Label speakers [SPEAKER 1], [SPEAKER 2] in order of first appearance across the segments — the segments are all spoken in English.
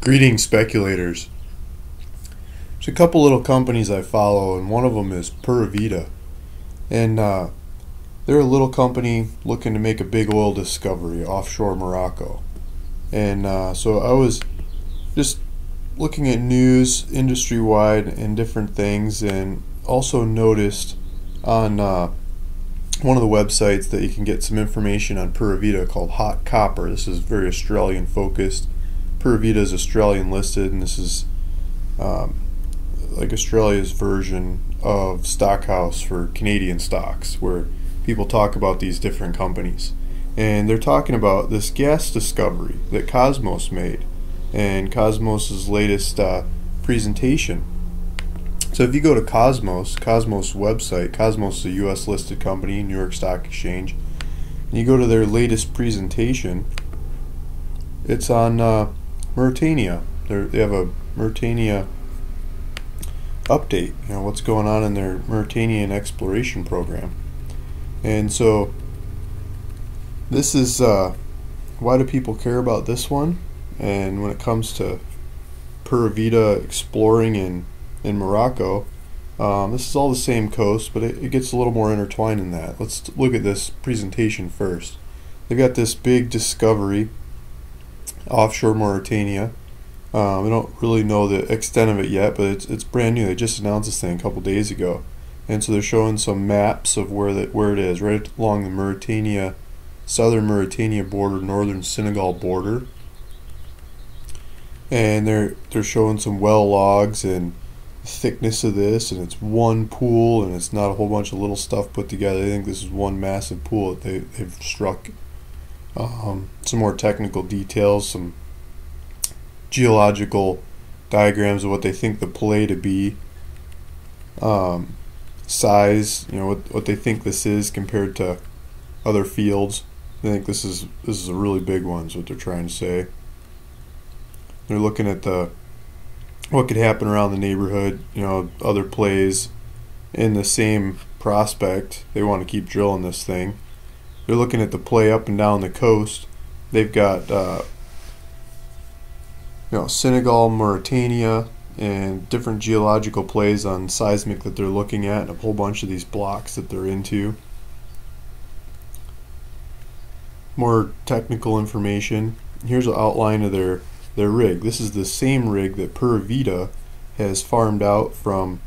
[SPEAKER 1] Greetings, speculators. There's a couple little companies I follow, and one of them is Pura Vida. And they're a little company looking to make a big oil discovery offshore Morocco. And so I was just looking at news industry-wide and different things, and also noticed on one of the websites that you can get some information on Pura Vida called Hot Copper. This is very Australian focused. Pura Vida is Australian listed, and this is like Australia's version of Stockhouse for Canadian stocks, where people talk about these different companies. And they're talking about this gas discovery that Kosmos made, and Kosmos's latest presentation. So if you go to Kosmos website, Kosmos is a US listed company, New York Stock Exchange, and you go to their latest presentation, it's on Mauritania. They have a Mauritania update, what's going on in their Mauritanian exploration program. And so this is why do people care about this one? And when it comes to Pura Vida exploring in Morocco, this is all the same coast, but it gets a little more intertwined in that. Let's look at this presentation first. They've got this big discovery offshore Mauritania. We don't really know the extent of it yet, but it's brand new. They just announced this thing a couple days ago, and so they're showing some maps of where it is, right along the Mauritania, southern Mauritania border, northern Senegal border. And they're showing some well logs and the thickness of this, and it's one pool, and it's not a whole bunch of little stuff put together. I think this is one massive pool that they've struck. Some more technical details, some geological diagrams of what they think the play to be, size, what they think this is compared to other fields. I think this is a really big one, is what they're trying to say. They're looking at what could happen around the neighborhood, other plays in the same prospect. They want to keep drilling this thing. They're looking at the play up and down the coast. They've got Senegal, Mauritania, and different geological plays on seismic that they're looking at, and a whole bunch of these blocks that they're into. More technical information. Here's an outline of their rig. This is the same rig that Pura Vida has farmed out from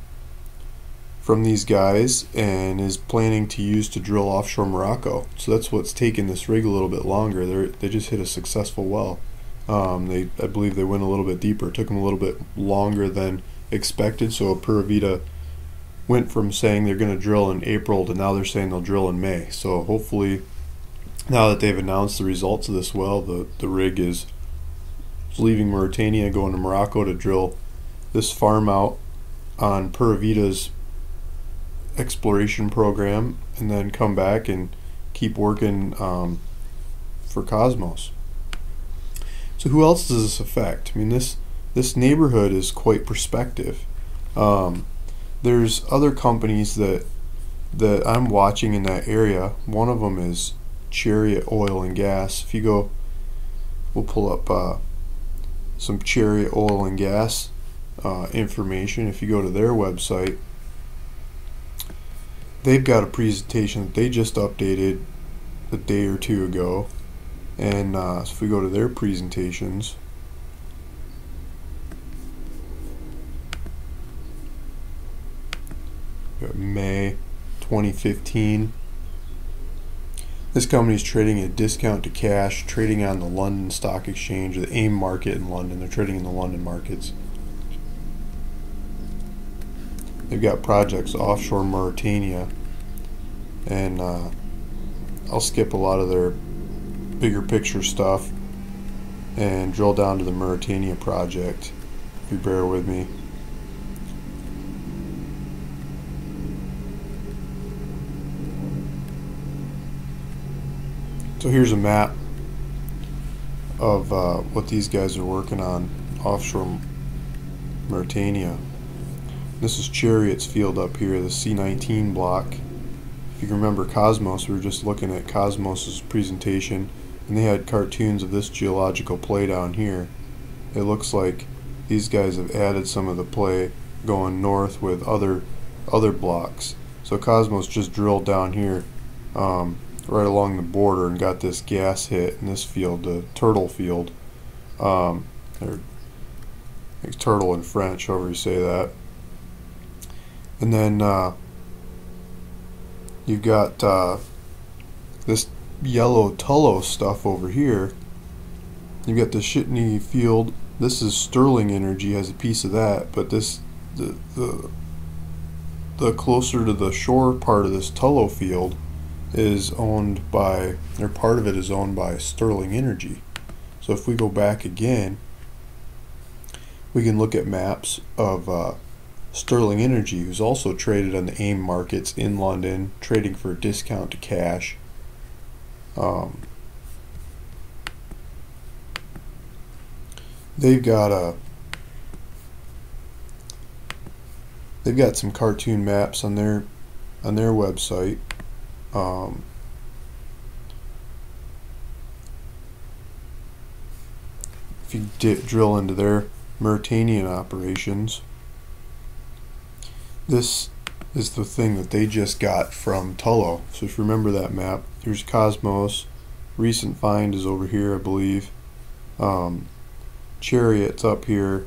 [SPEAKER 1] these guys and is planning to use to drill offshore Morocco. So that's what's taken this rig a little bit longer. They just hit a successful well. I believe they went a little bit deeper. It took them a little bit longer than expected. So Pura Vida went from saying they're going to drill in April to now they're saying they'll drill in May. So hopefully, now that they've announced the results of this well, the rig is leaving Mauritania, going to Morocco to drill this farm out on Pura Vida's exploration program, and then come back and keep working for Kosmos. So who else does this affect? I mean, this neighborhood is quite prospective. There's other companies that I'm watching in that area. One of them is Chariot Oil and Gas. If you go, we'll pull up some Chariot Oil and Gas information. If you go to their website, they've got a presentation that they just updated a day or two ago. And so if we go to their presentations, May 2015. This company is trading at a discount to cash, trading on the London Stock Exchange, the AIM market in London. They're trading in the London markets. They've got projects offshore Mauritania, and I'll skip a lot of their bigger picture stuff and drill down to the Mauritania project, if you bear with me. So here's a map of what these guys are working on offshore Mauritania. This is Chariot's field up here, the C19 block. If you can remember Kosmos, we were just looking at Kosmos's presentation, and they had cartoons of this geological play down here. it looks like these guys have added some of the play going north with other blocks. So Kosmos just drilled down here right along the border and got this gas hit in this field, the turtle field, or turtle in French, however you say that. And then you've got this yellow Tullow stuff over here. You've got the Shitney field. This is Sterling Energy, has a piece of that, but this the closer to the shore part of this Tullow field is owned by, or part of it is owned by Sterling Energy. So if we go back again, we can look at maps of Sterling Energy, who's also traded on the AIM markets in London, trading for a discount to cash. They've got some cartoon maps on their website. If you drill into their Mauritanian operations, this is the thing that they just got from Tullow. So if you remember that map, here's Kosmos. Recent find is over here, I believe. Chariot's up here,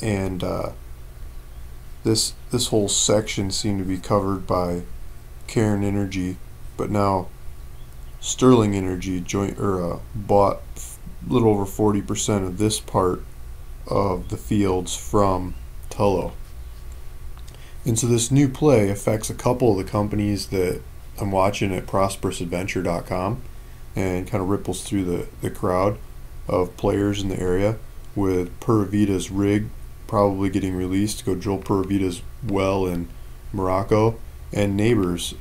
[SPEAKER 1] and this whole section seemed to be covered by Cairn Energy, but now Sterling Energy bought a little over 40% of this part of the fields from Tullow. And so this new play affects a couple of the companies that I'm watching at ProsperousAdventure.com, and kind of ripples through the crowd of players in the area, with Pura Vida's rig probably getting released to go drill Pura Vida's well in Morocco, and neighbors,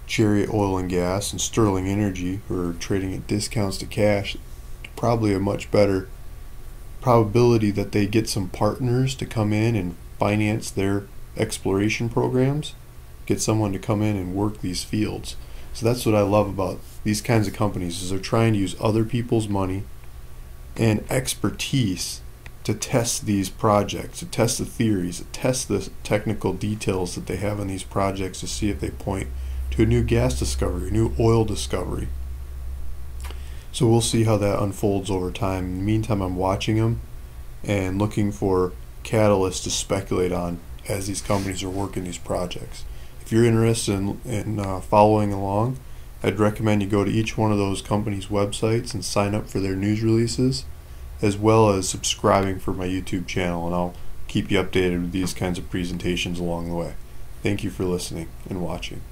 [SPEAKER 1] Chariot Oil and Gas and Sterling Energy, who are trading at discounts to cash. Probably a much better probability that they get some partners to come in and finance their exploration programs, get someone to come in and work these fields. So that's what I love about these kinds of companies, is they're trying to use other people's money and expertise to test these projects, to test the theories, to test the technical details that they have in these projects, to see if they point to a new gas discovery, a new oil discovery. So we'll see how that unfolds over time. In the meantime, I'm watching them and looking for catalysts to speculate on as these companies are working these projects. If you're interested in following along, I'd recommend you go to each one of those companies' websites and sign up for their news releases, as well as subscribing for my YouTube channel, and I'll keep you updated with these kinds of presentations along the way. Thank you for listening and watching.